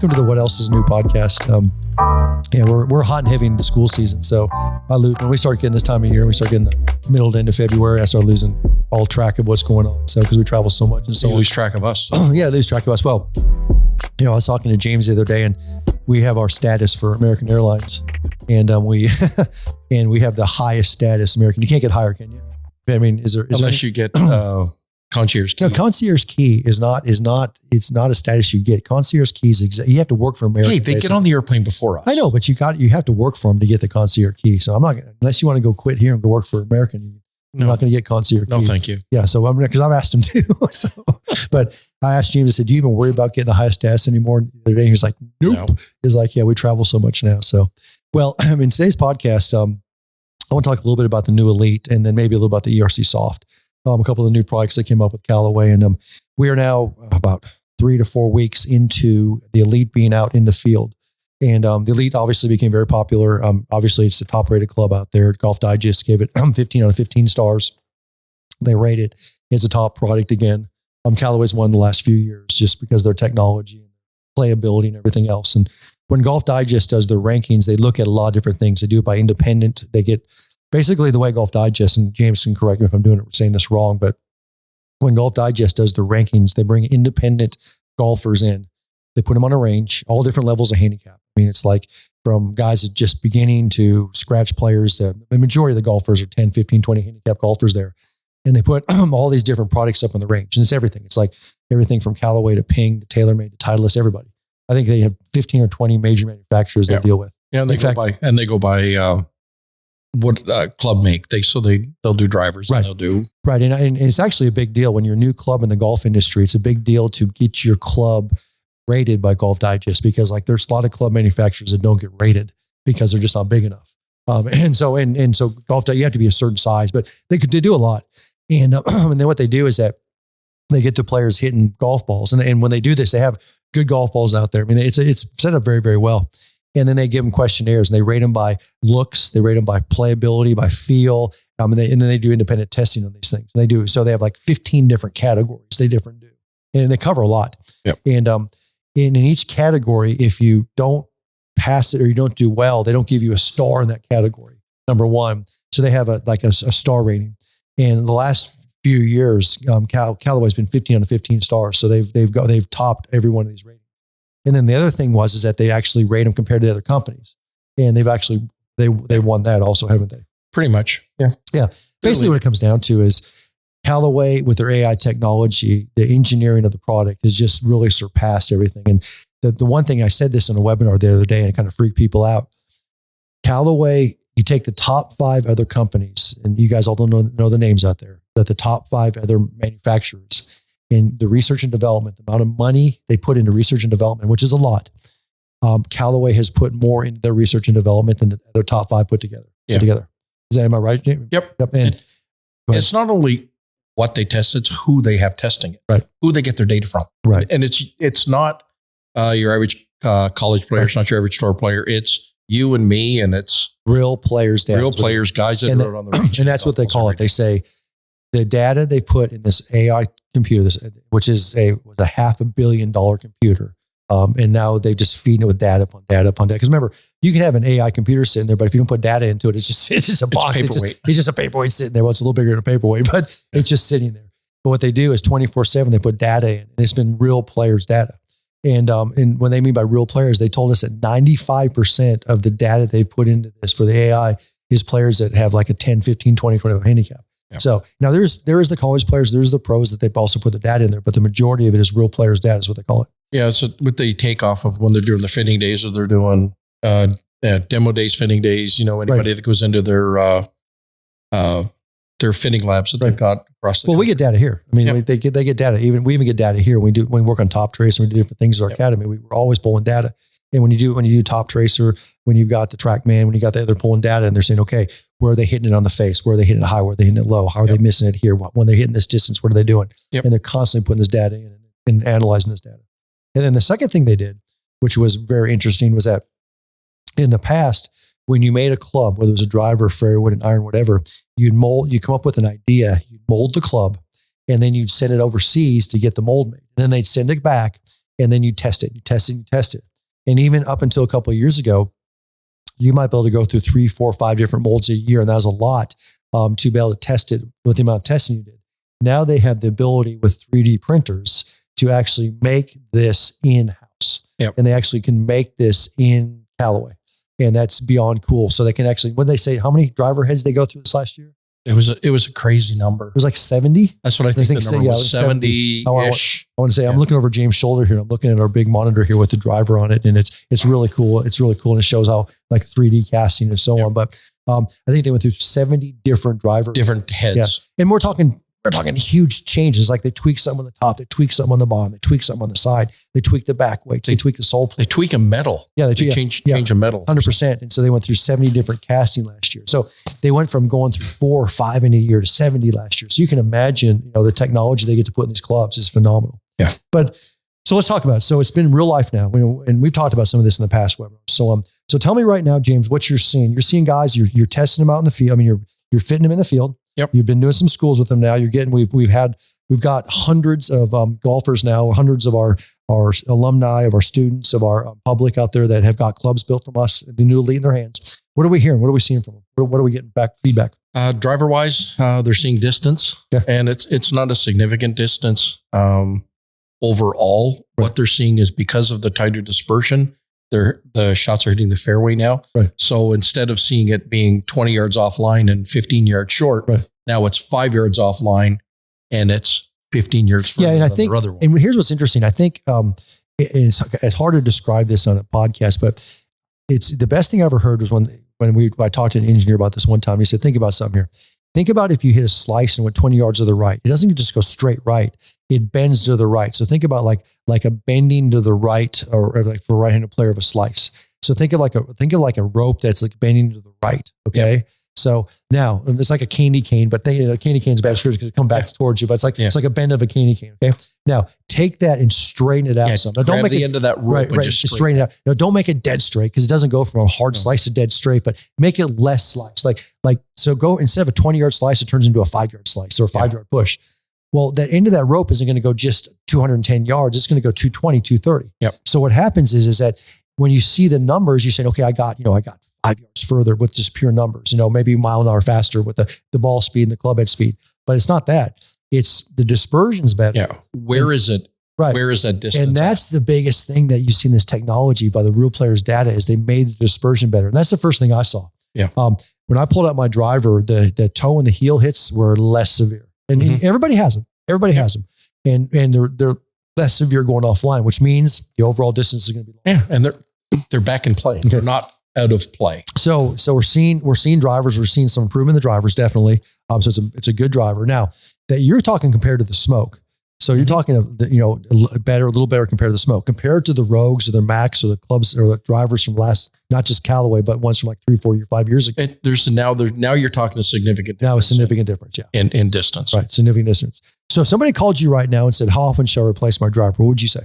welcome to the What Else Is New podcast. Yeah, we're hot and heavy in the school season. So when we start getting this time of year, we start getting the middle to end of February, I start losing all track of what's going on. So because we travel so much, and so you lose track of us. Yeah, lose track of us. Well, I was talking to James the other day, and we have our status for American Airlines, and we and we have the highest status American. You can't get higher, can you? I mean, unless you get concierge key? No, concierge key is not. It's not a status you get. Concierge keys. You have to work for American. Hey, they get on the airplane before us. I know, but you have to work for them to get the concierge key. So I'm not unless you want to go quit here and go work for American. You're not going to get concierge. No, thank you. Yeah, so because I've asked him too. But I asked James. I said, "Do you even worry about getting the highest status anymore?" The other day, he was like, "Nope." No. He's like, "Yeah, we travel so much now." So, well, in today's podcast, I want to talk a little bit about the new Elite, and then maybe a little about the ERC Soft. A couple of the new products that came up with Callaway, and we are now about 3 to 4 weeks into the Elite being out in the field. And the Elite obviously became very popular. Obviously, it's the top-rated club out there. Golf Digest gave it 15 out of 15 stars. They rate it as a top product again. Callaway's won the last few years just because of their technology and playability and everything else. And when Golf Digest does their rankings, they look at a lot of different things. They do it by independent. They get basically the way Golf Digest, and James can correct me if I'm saying this wrong, but when Golf Digest does their rankings, they bring independent golfers in. They put them on a range, all different levels of handicap. I mean, it's like from guys that just beginning to scratch players to the majority of the golfers are 10, 15, 20 handicap golfers there. And they put all these different products up on the range. And it's everything. It's like everything from Callaway to Ping to TaylorMade to Titleist, everybody. I think they have 15 or 20 major manufacturers they deal with. Yeah, and they go by what club make. They'll do drivers, right. And they'll do right. And it's actually a big deal when you're a new club in the golf industry. It's a big deal to get your club rated by Golf Digest, because like there's a lot of club manufacturers that don't get rated because they're just not big enough. And so Golf Digest, you have to be a certain size, but they do a lot. And then what they do is that they get the players hitting golf balls, and when they do this, they have good golf balls out there. I mean, it's set up very, very well. And then they give them questionnaires, and they rate them by looks, they rate them by playability, by feel, and then they do independent testing on these things. And they have like 15 different categories they do, and they cover a lot. Yep. And in each category, if you don't pass it or you don't do well, they don't give you a star in that category. Number one, so they have a star rating. And in the last few years, Callaway's been 15 out of 15 stars, so they've topped every one of these ratings. And then the other thing is that they actually rate them compared to the other companies, and they've won that also, haven't they? Pretty much, yeah. Yeah. Basically, what it comes down to is Callaway with their AI technology, the engineering of the product has just really surpassed everything. And the one thing, I said this in a webinar the other day, and it kind of freaked people out. Callaway, you take the top 5 other companies, and you guys all don't know the names out there, but the top 5 other manufacturers in the research and development, the amount of money they put into research and development, which is a lot. Callaway has put more into their research and development than the other top 5 put together. Am I right, James? Yep. And it's not only what they test, it's who they have testing it, right? Who they get their data from, right? And it's not your average college player. Right. It's not your average store player. It's you and me, and it's real players, data. Real players, guys that are on the range. And that's what they call it. They say the data they put in this AI computer, which is a $500 million computer. And now they just feed it with data upon data upon data. Because remember, you can have an AI computer sitting there, but if you don't put data into it, it's just a box. Paperweight. It's just a paperweight sitting there. Well, it's a little bigger than a paperweight, but it's just sitting there. But what they do is 24/7, they put data in, and it's been real players' data. And when they mean by real players, they told us that 95% of the data they put into this for the AI is players that have like a 10, 15, 20, 25 handicap. Yeah. So now there is the college players, there's the pros that they've also put the data in there, but the majority of it is real players' data is what they call it. Yeah, so with the takeoff of when they're doing the fitting days, or they're doing demo days, fitting days, anybody that goes into their fitting labs that they've got across the country. We get data here. I mean, they get data. We even get data here. When we work on Top Tracer, we do different things at our academy. We're always pulling data. And when you do Top Tracer, when you've got the TrackMan, when you got they're pulling data, and they're saying, okay, where are they hitting it on the face? Where are they hitting it high? Where are they hitting it low? How are they missing it here? When they're hitting this distance, what are they doing? Yep. And they're constantly putting this data in and analyzing this data. And then the second thing they did, which was very interesting, was that in the past, when you made a club, whether it was a driver, fairway, an iron, whatever, you come up with an idea, you'd mold the club, and then you'd send it overseas to get the mold made. And then they'd send it back, and then you test it, you test it, you test it. And even up until a couple of years ago, you might be able to go through 3, 4, 5 different molds a year. And that was a lot to be able to test it with the amount of testing you did. Now they have the ability with 3D printers to actually make this in-house. Yep. And they actually can make this in Callaway. And that's beyond cool. So they can actually, when they say how many driver heads they go through this last year? It was a crazy number. It was like 70. That's what I think the number was, 70-ish. I want to say, I'm looking over James' shoulder here. I'm looking at our big monitor here with the driver on it. And it's really cool. It's really cool. And it shows how like 3D casting and so on. But I think they went through 70 different heads. Yeah. And we're talking huge changes. Like they tweak something on the top, they tweak something on the bottom, they tweak something on the side, they tweak the back weights, they tweak the sole plate. They tweak a metal. Yeah, they change a metal. 100%. And so they went through 70 different casting last year. So they went from going through 4 or 5 in a year to 70 last year. So you can imagine, the technology they get to put in these clubs is phenomenal. Yeah. But so let's talk about it. So it's been real life now, and we've talked about some of this in the past webinars. So tell me right now, James, what you're seeing. You're seeing guys, you're testing them out in the field. I mean, you're fitting them in the field. Yep. You've been doing some schools with them now. We've got hundreds of golfers now, hundreds of our alumni, of our students, of our public out there that have got clubs built from us, the new elite in their hands. What are we hearing? What are we seeing from them? What are we getting back feedback? Driver wise, they're seeing distance, and it's not a significant distance overall. Right. What they're seeing is because of the tighter dispersion, the shots are hitting the fairway now. Right. So instead of seeing it being 20 yards offline and 15 yards short, now it's 5 yards offline and it's 15 yards further and I than think, the other one. And here's what's interesting. I think it's hard to describe this on a podcast, but it's the best thing I ever heard was when I talked to an engineer about this one time. He said, think about something here. Think about if you hit a slice and went 20 yards to the right. It doesn't just go straight right. It bends to the right. So think about like a bending to the right, or like for a right-handed player of a slice. So think of like a rope that's like bending to the right. Okay. Yep. So now it's like a candy cane, but a candy cane is bad because it comes back towards you, but it's like a bend of a candy cane. Okay. Now take that and straighten it out some. Now, don't make the end of that rope and just straighten it out. Now don't make it dead straight because it doesn't go from a hard slice to dead straight, but make it less slice. So go instead of a 20-yard slice, it turns into a 5-yard slice or a 5-yard push. Well, that end of that rope isn't going to go just 210 yards. It's going to go 220, 230. Yep. So what happens is that when you see the numbers, you say, okay, I got 5 yards further with just pure numbers, maybe a mile an hour faster with the ball speed and the club head speed, but it's not that. It's the dispersion's better. Yeah. Where is it? Right. Where is that distance? And that's the biggest thing that you see in this technology by the real players' data is they made the dispersion better. And that's the first thing I saw. Yeah. When I pulled out my driver, the toe and the heel hits were less severe. And everybody has them. Everybody has them. And they're less severe going offline, which means the overall distance is going to be long. Yeah. And they're back in play. Okay. They're not out of play. So we're seeing drivers. We're seeing some improvement in the drivers, definitely. So it's a good driver. Now that you're talking compared to the smoke. So you're talking, a little better compared to the smoke, compared to the Rogues or the Max or the clubs or the drivers from not just Callaway, but ones from like 3, 4, 5 years ago. Now you're talking a significant difference. Now a significant difference, yeah. In distance. Right, significant distance. So if somebody called you right now and said, how often shall I replace my driver? What would you say?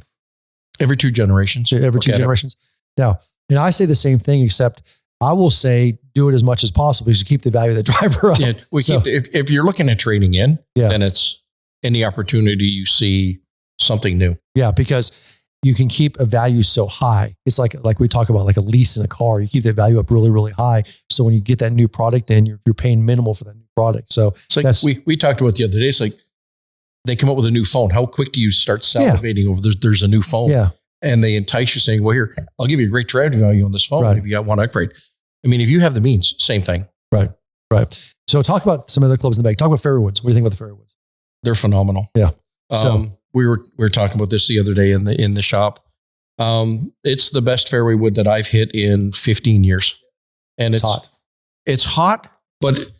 Every 2 generations. Every 2 generations. Now, and I say the same thing, except I will say do it as much as possible because you keep the value of the driver up. Yeah, if you're looking at trading in, then it's any opportunity you see something new. Yeah, because you can keep a value so high. It's like we talk about like a lease in a car. You keep that value up really, really high. So when you get that new product in, you're paying minimal for that new product. So it's like we talked about the other day. It's like they come up with a new phone. How quick do you start salivating over there's a new phone? Yeah. And they entice you saying, well, here, I'll give you a great trade value on this phone if you want to upgrade. I mean, if you have the means, same thing. Right. So talk about some of the clubs in the bag. Talk about Fairway Woods. What do you think about the Fairway Woods? They're phenomenal. Yeah. We were talking about this the other day in the shop. It's the best fairway wood that I've hit in 15 years. And it's hot. It's hot, but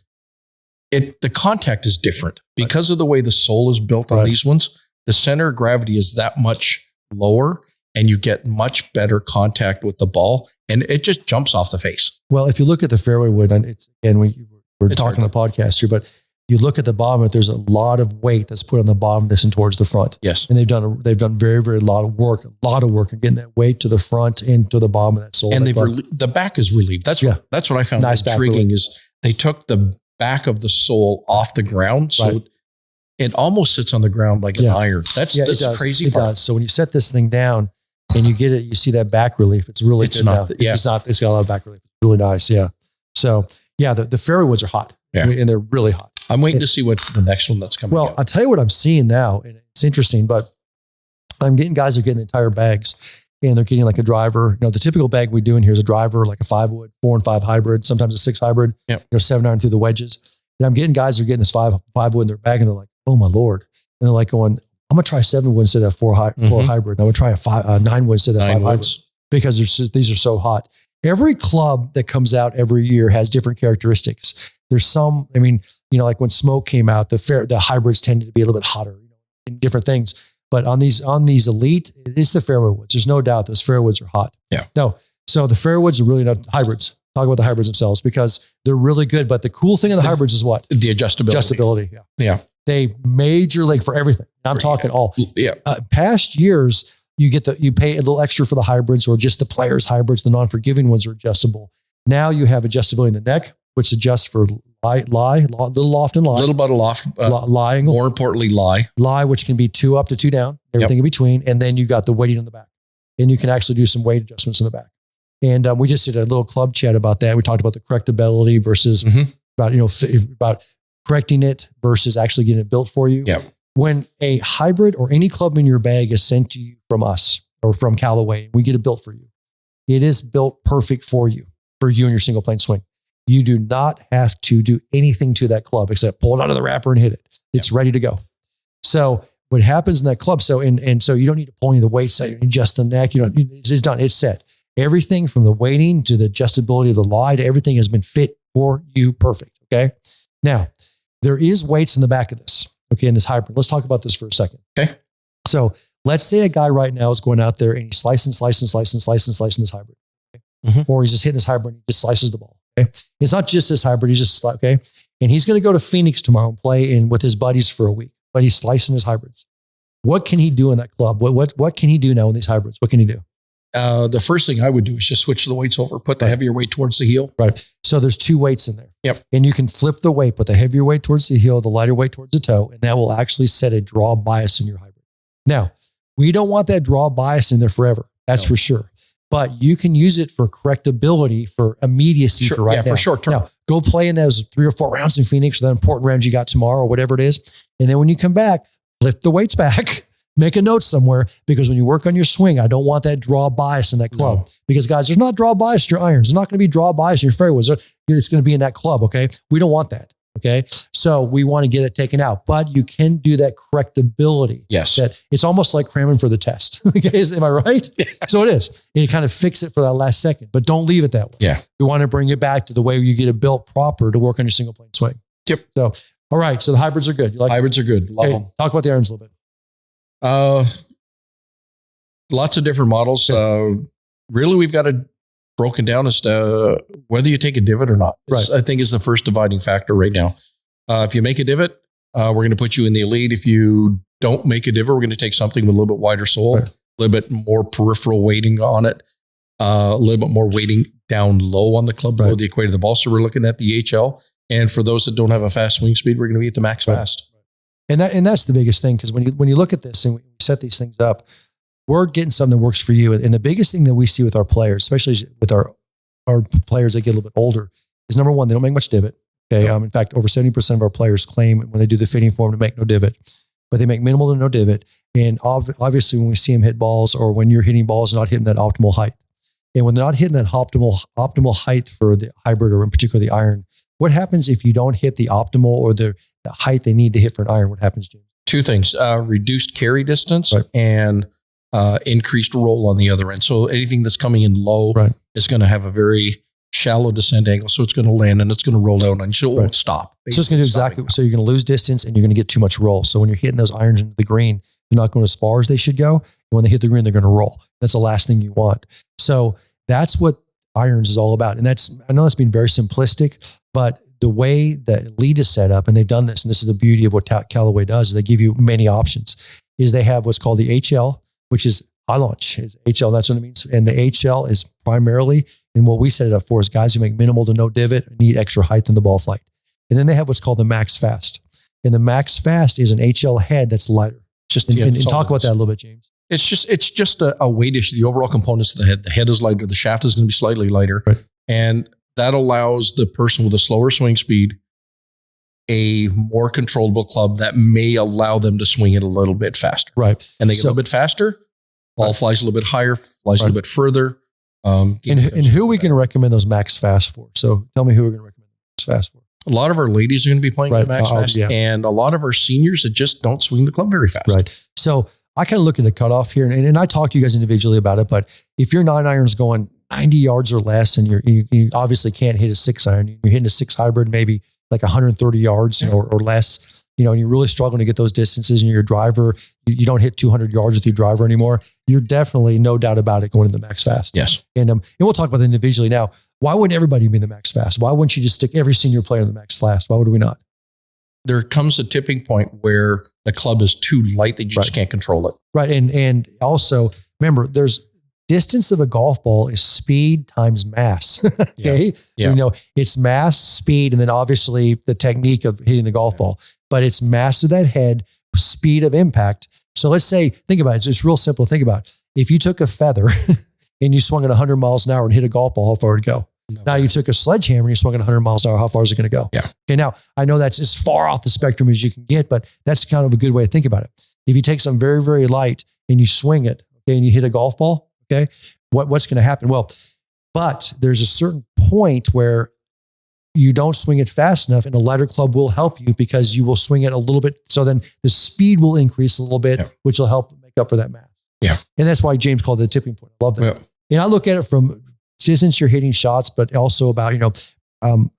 the contact is different because of the way the sole is built on these ones. The center of gravity is that much lower and you get much better contact with the ball and it just jumps off the face. Well, if you look at the fairway wood, and we're talking on the podcast here, but you look at the bottom, there's a lot of weight that's put on the bottom, this and towards the front. Yes. And they've done very, very lot of work in getting that weight to the front and to the bottom of that sole. And the back is relieved. That's what I found intriguing is they took the back of the sole off the ground. So it almost sits on the ground like an iron. That's crazy. It does. So when you set this thing down, and you get it. You see that back relief. It's really good now. It's got a lot of back relief. It's really nice. Yeah. So yeah, the fairway woods are hot. Yeah. And they're really hot. I'm waiting to see what the next one that's coming. Well, I'll tell you what I'm seeing now, and it's interesting, but I'm getting guys who are getting entire bags, and they're getting like a driver. The typical bag we do in here is a driver, like a 5-wood, 4 and 5 hybrid, sometimes a 6 hybrid, 7-iron through the wedges. And I'm getting guys who are getting this 5-wood in their bag, and they're like, oh my Lord. And they're like going, I'm going to try 7-wood instead of 4 hybrid. I'm going to try a 9-wood instead of 5 hybrid, because these are so hot. Every club that comes out every year has different characteristics. There's some, like when Smoke came out, the hybrids tended to be a little bit hotter, in different things. But on these elite, it's the fairway woods. There's no doubt those fairway woods are hot. Yeah. No. So the fairway woods are really not hybrids. Talk about the hybrids themselves, because they're really good. But the cool thing of the hybrids is what? The adjustability. Adjustability. Yeah. Yeah. They majorly for everything. I'm talking all. Yeah. Past years, you pay a little extra for the hybrids, or just the players hybrids. The non-forgiving ones are adjustable. Now you have adjustability in the neck, which adjusts for little loft and lie. Little bit of loft. Lying. More importantly, lie, which can be 2 up to 2 down, everything in between. And then you got the weighting on the back, and you can actually do some weight adjustments in the back. And we just did a little club chat about that. We talked about the correctability versus about correcting it versus actually getting it built for you. Yeah. When a hybrid or any club in your bag is sent to you from us or from Callaway, we get it built for you. It is built perfect for you and your single plane swing. You do not have to do anything to that club except pull it out of the wrapper and hit it. It's ready to go. So what happens in that club? So so you don't need to pull any of the weights out, adjust the neck. It's done. It's set. Everything from the weighting to the adjustability of the lie to everything has been fit for you. Perfect. Okay. Now there is weights in the back of this. Okay. In this hybrid, let's talk about this for a second. Okay. So let's say a guy right now is going out there and he's slicing this hybrid, or he's just hitting this hybrid and he just slices the ball. Okay. It's not just this hybrid. He's just okay. And he's going to go to Phoenix tomorrow and play in with his buddies for a week, but he's slicing his hybrids. What can he do in that club? What can he do now in these hybrids? What can he do? The first thing I would do is just switch the weights over, put the heavier weight towards the heel. Right. So there's 2 weights in there. Yep. And you can flip the weight, put the heavier weight towards the heel, the lighter weight towards the toe, and that will actually set a draw bias in your hybrid. Now, we don't want that draw bias in there forever. That's for sure. But you can use it for correctability, for immediacy, for right now. For short term. Now, go play in those 3 or 4 rounds in Phoenix, or that important round you got tomorrow, or whatever it is. And then when you come back, flip the weights back, make a note somewhere, because when you work on your swing, I don't want that draw bias in that club. No. Because guys, there's not draw bias in your irons. There's not going to be draw bias in your fairways. It's going to be in that club. Okay. We don't want that. Okay. So we want to get it taken out, but you can do that correctability. Yes. That it's almost like cramming for the test. Okay. Am I right? Yeah. So it is. And you kind of fix it for that last second, but don't leave it that way. Yeah. We want to bring it back to the way you get it built proper to work on your single plane swing. Yep. So, all right. So the hybrids are good. You like hybrids are good. Love them. Talk about the irons a little bit. Lots of different models. Really, we've got it broken down as to whether you take a divot or not. Right. I think is the first dividing factor right now. If you make a divot, we're going to put you in the elite. If you don't make a divot, we're going to take something with a little bit wider sole, a little bit more peripheral weighting on it, a little bit more weighting down low on the club below the equator of the ball. So we're looking at the HL. And for those that don't have a fast swing speed, we're going to be at the max fast. And that's the biggest thing, because when you look at this and we set these things up, we're getting something that works for you. And the biggest thing that we see with our players, especially with our players that get a little bit older, is number one, they don't make much divot. Okay. Yep. In fact, over 70% of our players claim when they do the fitting form to make no divot, but they make minimal to no divot. And obviously when we see them hit balls, or when you're hitting balls, not hitting that optimal height. And when they're not hitting that optimal height for the hybrid, or in particular the iron, what happens if you don't hit the optimal or the height they need to hit for an iron? What happens, James? 2 things, reduced carry distance and increased roll on the other end. So anything that's coming in low is going to have a very shallow descent angle. So it's going to land and it's going to roll down and it won't stop. So it's going to do exactly. So you're going to lose distance and you're going to get too much roll. So when you're hitting those irons into the green, they're not going as far as they should go. And when they hit the green, they're going to roll. That's the last thing you want. So that's what irons is all about. And I know that's being very simplistic, but the way that Elite is set up, and they've done this, and this is the beauty of what Callaway does, is they give you many options, is they have what's called the HL, which is high launch. Is HL, that's what it means. And the HL is primarily, and what we set it up for is guys who make minimal to no divot and need extra height in the ball flight. And then they have what's called the max fast. And the max fast is an HL head that's lighter. And talk about that a little bit, James. It's just a weight issue. The overall components of the head. The head is lighter. The shaft is going to be slightly lighter. Right. And that allows the person with a slower swing speed a more controllable club that may allow them to swing it a little bit faster. Right. And they get a little bit faster. Ball flies a little bit higher, flies a little bit further. And who are we going to recommend those max fast for? So tell me who we're going to recommend max fast for. A lot of our ladies are going to be playing the max fast, and a lot of our seniors that just don't swing the club very fast. Right. So I kind of look at the cutoff here, and I talk to you guys individually about it. But if your 9 iron's going 90 yards or less, and you obviously can't hit a 6 iron, you're hitting a 6 hybrid, maybe like 130 yards or less. And you're really struggling to get those distances, and your driver, you don't hit 200 yards with your driver anymore. You're definitely, no doubt about it, going to the max fast. Yes. And we'll talk about that individually now. Why wouldn't everybody be in the max fast? Why wouldn't you just stick every senior player in the max fast? Why would we not? There comes a tipping point where the club is too light that you just can't control it. Right. And also remember, there's distance of a golf ball is speed times mass. Okay. Yeah. It's mass, speed, and then obviously the technique of hitting the golf ball, but it's mass of that head, speed of impact. So let's say, think about it. It's real simple. Think about it. If you took a feather and you swung at 100 miles an hour and hit a golf ball, how far would it go? Now you took a sledgehammer and you swung at 100 miles an hour, how far is it going to go? Yeah. Okay. Now I know that's as far off the spectrum as you can get, but that's kind of a good way to think about it. If you take something very, very light and you swing it, okay, and you hit a golf ball, okay, what's going to happen? Well, but there's a certain point where you don't swing it fast enough, and a lighter club will help you because you will swing it a little bit. So then the speed will increase a little bit, which will help make up for that mass. Yeah. And that's why James called it the tipping point. I love that. Yeah. And I look at it from, since you're hitting shots, but also about, I'm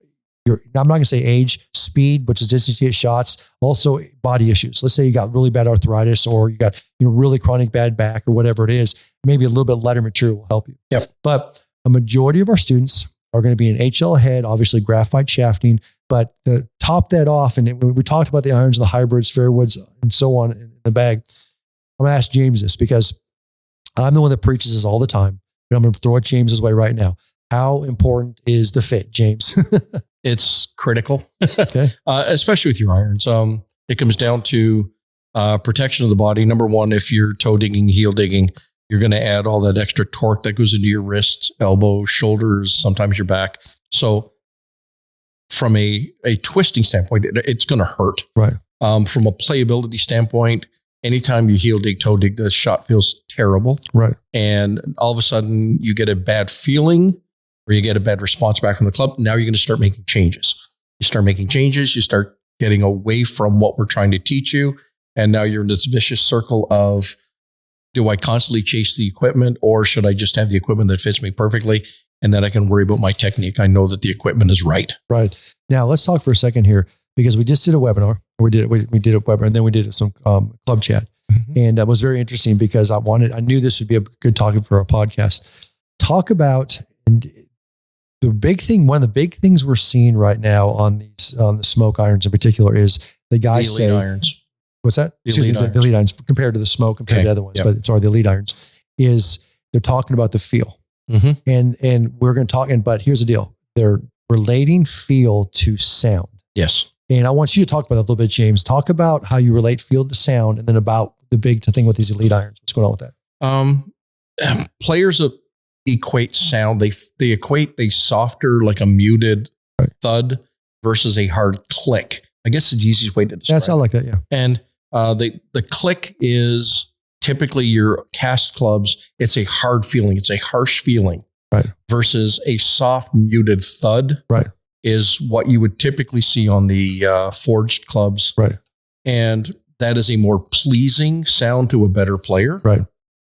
not going to say age, speed, which is distance to hit shots, also body issues. Let's say you got really bad arthritis, or you got, really chronic bad back, or whatever it is. Maybe a little bit lighter material will help you. Yep. But a majority of our students are going to be an HL head, obviously graphite shafting, but to top that off, and when we talked about the irons, the hybrids, fairwoods, and so on in the bag, I'm going to ask James this because I'm the one that preaches this all the time. And I'm going to throw it James's way right now. How important is the fit, James? It's critical, okay. Especially with your irons. It comes down to protection of the body. Number one, if you're toe digging, heel digging, you're going to add all that extra torque that goes into your wrists, elbows, shoulders, sometimes your back. So from a twisting standpoint, it's going to hurt. Right. From a playability standpoint, anytime you heel dig, toe dig, the shot feels terrible. Right. And all of a sudden you get a bad feeling, or you get a bad response back from the club. Now you're going to start making changes. You start making changes. You start getting away from what we're trying to teach you. And now you're in this vicious circle of, do I constantly chase the equipment, or should I just have the equipment that fits me perfectly? And then I can worry about my technique. I know that the equipment is right. Right. Now let's talk for a second here, because we just did a webinar. We did a webinar, and then we did some club chat. Mm-hmm. And it was very interesting because I knew this would be a good topic for our podcast. Talk about, and the big thing, one of the big things we're seeing right now on the smoke irons in particular is the guys say, irons. What's that? The elite irons compared to the smoke, compared to the other ones, but sorry, the elite irons is they're talking about the feel. Mm-hmm. And we're going to talk, but here's the deal. They're relating feel to sound. Yes. And I want you to talk about that a little bit, James. Talk about how you relate feel to sound, and then about the big thing with these elite irons. What's going on with that? Players equate sound. They equate the softer, like a muted thud versus a hard click. I guess it's the easiest way to describe it. I like that, yeah. And the click is typically your cast clubs. It's a hard feeling. It's a harsh feeling. Right. Versus a soft, muted thud. Right. Is what you would typically see on the forged clubs. Right. And that is a more pleasing sound to a better player. Right.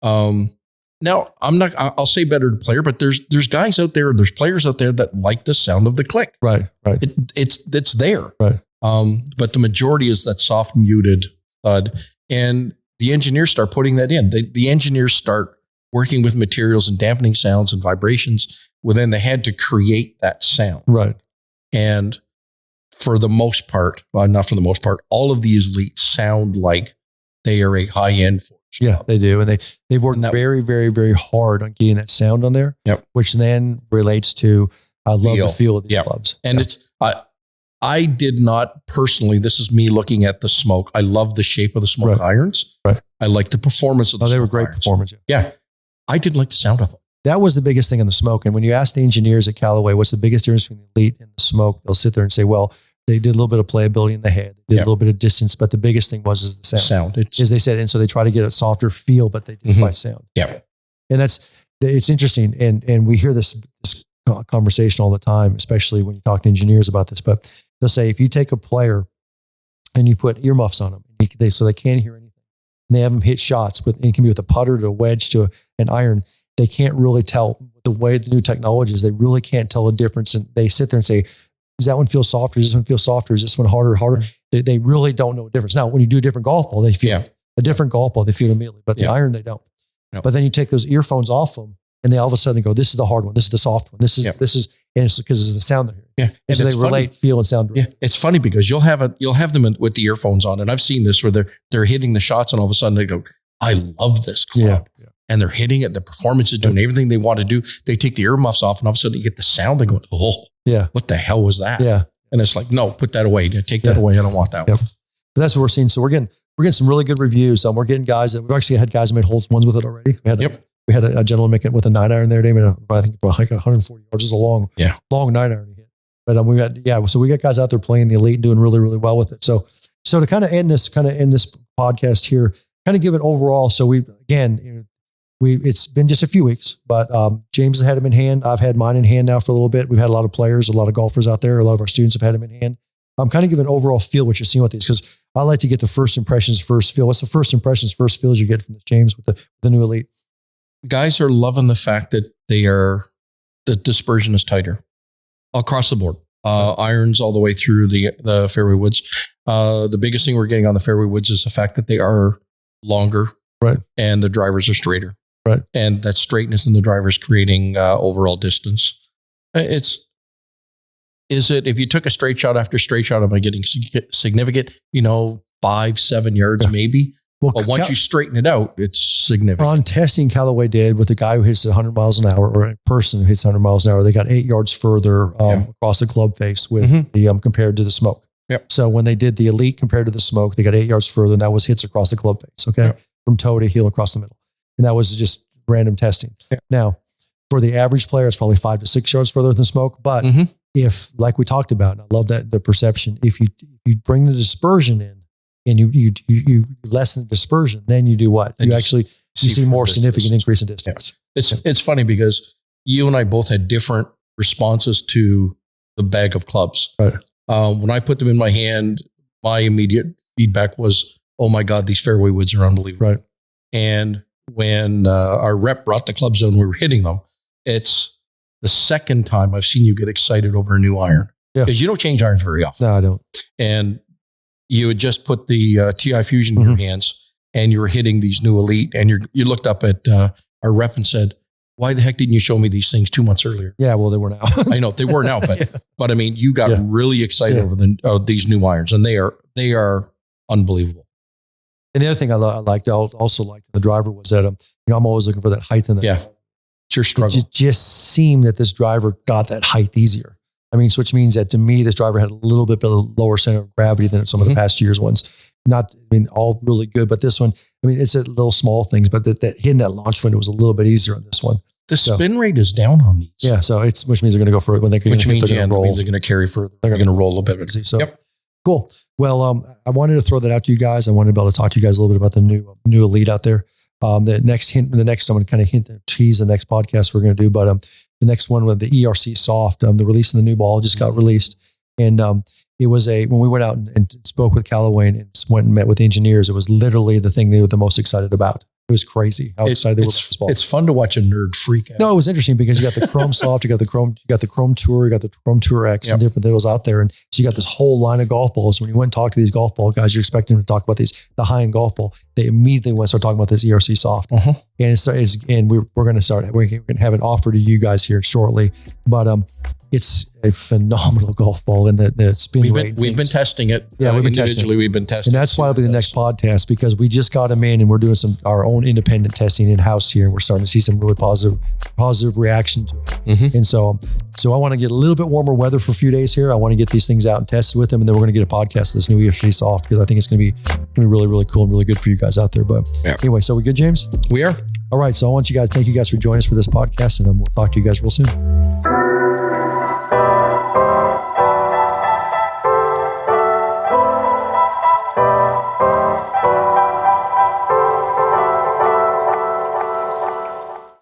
Now I'll say better player, but there's guys out there, there's players out there that like the sound of the click. Right. Right. It's there. Right. But the majority is that soft muted thud, and the engineers start putting that in. The engineers start working with materials and dampening sounds and vibrations within the head to create that sound. Right. And for the most part, well, not for the most part, all of these elites sound like they are a high-end forge. Yeah, they do. And they've worked very, very, very hard on getting that sound on there, which then relates to, I love the feel of these clubs. And it's, I did not personally, this is me looking at the smoke. I love the shape of the smoke irons. Right. I like the performance of the smoke they were great irons. performance. Yeah. I didn't like the sound of them. That was the biggest thing on the smoke. And when you ask the engineers at Callaway, what's the biggest difference between the elite and the smoke, they'll sit there and say, well, they did a little bit of playability in the head, they did a little bit of distance, but the biggest thing was the sound. As they said, and so they try to get a softer feel, but they did it by sound. Yeah. And it's interesting. And we hear this conversation all the time, especially when you talk to engineers about this, but they'll say, if you take a player and you put earmuffs on them, so they can't hear anything, and they have them hit shots it can be with a putter to a wedge to an iron, they can't really tell the way the new technology is. They really can't tell a difference. And they sit there and say, does that one feel softer? Does this one feel softer? Is this one harder? They really don't know a difference. Now, when you do a different golf ball, they feel it. A different golf ball, they feel it immediately, but the iron, they don't. Yep. But then you take those earphones off them and they all of a sudden go, this is the hard one. This is the soft one. This is, and it's because of the sound they're hearing. Yeah. And so they relate, feel, and sound. Yeah. It's funny because you'll have them with the earphones on. And I've seen this where they're hitting the shots and all of a sudden they go, I love this club. Yeah. And they're hitting it. The performance is doing everything they want to do. They take the earmuffs off and all of a sudden you get the sound. They go, oh, what the hell was that? Yeah. And it's like, no, put that away. Take that away. I don't want that one. But that's what we're seeing. So we're getting some really good reviews. We're getting guys we've actually had guys who made holes ones with it already. We had a gentleman make it with a 9-iron there. They made I think like 140 yards. Just a long 9-iron he hit. But so we got guys out there playing the elite and doing really, really well with it. So to kind of end this podcast here, kind of give it overall. So it's been just a few weeks, but James has had him in hand. I've had mine in hand now for a little bit. We've had a lot of players, a lot of golfers out there. A lot of our students have had them in hand. I'm kind of giving an overall feel what you're seeing with these, because I like to get the first impressions, first feel. What's the first impressions, first feels you get from the James with the new elite? Guys are loving the fact that the dispersion is tighter across the board. Irons all the way through the fairway woods. The biggest thing we're getting on the fairway woods is the fact that they are longer, right? And the drivers are straighter. Right. And that straightness in the drivers creating overall distance. If you took a straight shot after straight shot, am I getting significant? 5-7 yards maybe. Well, but once you straighten it out, it's significant. On testing, Callaway did with the guy who hits 100 miles an hour, or a person who hits 100 miles an hour, they got 8 yards further across the club face with the compared to the smoke. Yep. So when they did the elite compared to the smoke, they got 8 yards further, and that was hits across the club face. Okay, from toe to heel across the middle. And that was just random testing. Yeah. Now, for the average player, it's probably 5 to 6 yards further than smoke. But if, like we talked about, and I love that the perception, if you bring the dispersion in and you lessen the dispersion, then you do what? You actually see more significant increase in distance. Yeah. It's funny because you and I both had different responses to the bag of clubs. Right. When I put them in my hand, my immediate feedback was, oh my God, these fairway woods are unbelievable. Right. And when our rep brought the clubs in, we were hitting them. It's the second time I've seen you get excited over a new iron. Because you don't change irons very often. No, I don't. And you had just put the TI Fusion in your hands and you were hitting these new elite, and you looked up at our rep and said, why the heck didn't you show me these things 2 months earlier? Yeah, well, they weren't out. I know they weren't out, but I mean, you got really excited over these new irons, and they are unbelievable. And the other thing I also liked in the driver was that, I'm always looking for that height in the driver. It's your struggle. It just seemed that this driver got that height easier. Which means that to me, this driver had a little bit of a lower center of gravity than some of the past years ones. All really good, but this one, it's a little small things, but that hitting that launch window was a little bit easier on this one. The spin rate is down on these. Yeah. So which means they're going to go for it when they're going to roll. Means they're going to carry further. They're going to roll a little bit. So cool. Well, I wanted to throw that out to you guys. I wanted to be able to talk to you guys a little bit about the new elite out there. I'm going to kind of tease the next podcast we're going to do, but the next one with the ERC Soft, the release of the new ball just got released. And it was when we went out and spoke with Callaway and went and met with the engineers, it was literally the thing they were the most excited about. It was crazy how excited they were about this ball. It's fun to watch a nerd freak out. No, it was interesting because you got the Chrome Soft, you got the Chrome Tour, you got the Chrome Tour X and different deals out there. And so you got this whole line of golf balls. When you went and talked to these golf ball guys, you're expecting them to talk about the high-end golf ball. They immediately went and start talking about this ERC Soft. And we're going to have an offer to you guys here shortly. But it's a phenomenal golf ball, and the spin rate. We've been testing it. Yeah, we've been testing it. We've been testing, and that's why it'll be the next podcast, because we just got them in and we're doing our own independent testing in house here, and we're starting to see some really positive reaction to it. Mm-hmm. And so I want to get a little bit warmer weather for a few days here. I want to get these things out and tested with them, and then we're going to get a podcast of this new EFG Soft, because I think it's going to be really, really cool and really good for you guys out there. But anyway, so we good, James? We are. All right. So thank you guys for joining us for this podcast, and we'll talk to you guys real soon.